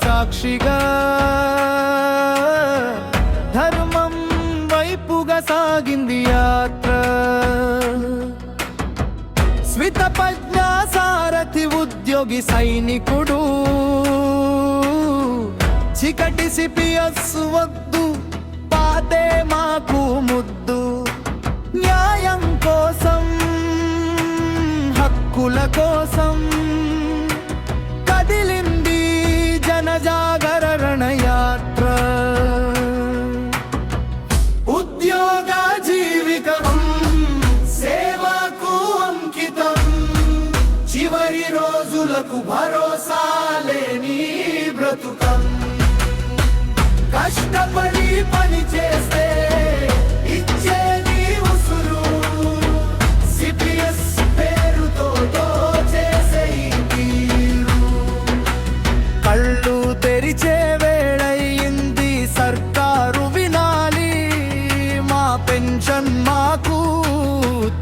సాక్షిగా ధర్మం వైపుగా సాగింది యాత్ర. స్వితపజ్ఞ సారథి ఉద్యోగి సైనికుడు, చికటి సిపిఎస్ వద్దు, పాతే మాకు ముద్దు. న్యాయం కోసం, హక్కుల కోసం కదిలింది జనజాగరణ యాత్ర. ఉద్యోగ జీవితం సేవకు అంకితం, చివరి రోజులకు భరోసా లేని బ్రతుకం. కష్టపడి పని చేస్తే ఇచ్చేది ఉసురు, సిపిఎస్ పేరుతో చేసే తీరు. కళ్ళు తెరిచే వేళయింది, సర్కారు వినాలి, మా పెన్షన్ మాకు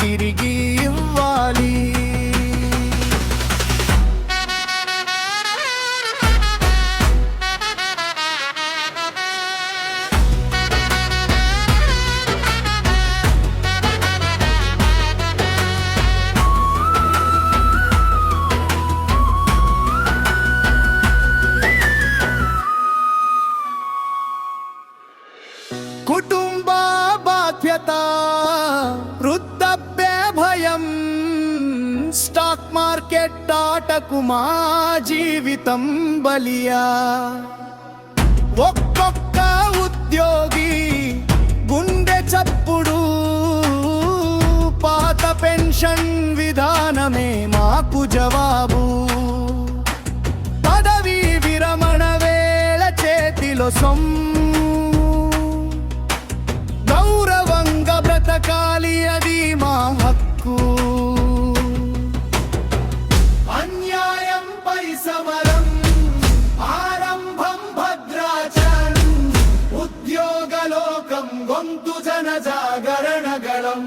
తిరిగి ఇవ్వాలి. కుటుంబ బాధ్యత, వృద్ధాప్య భయం, స్టాక్ మార్కెట్ ఆటకు మా జీవితం బలియా. ఒక్కొక్క ఉద్యోగి గుండె చప్పుడు, పాత పెన్షన్ విధానమే మాకు జవాబు. పదవీ విరమణ వేళ చేతిలో సొమ్ము, గౌరవంగా బ్రతకాలి అది మా హక్కు. అన్యాయంపై సమరం ఆరంభం భద్రాచలం, ఉద్యోగలోకం గొంతు జనజాగరణ గళం.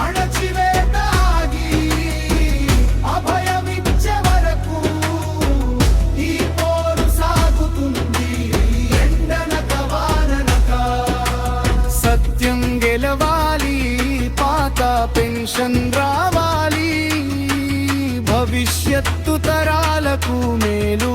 అణచివేత ఆగి అభయమిచ్చే వరకు ఈ పోరు సాగుతుంది ఎండనక వాననక. సత్యం గెలవాలి, పాత పెన్షన్ రావాలి, భవిష్యత్తు తరాలకు మేలు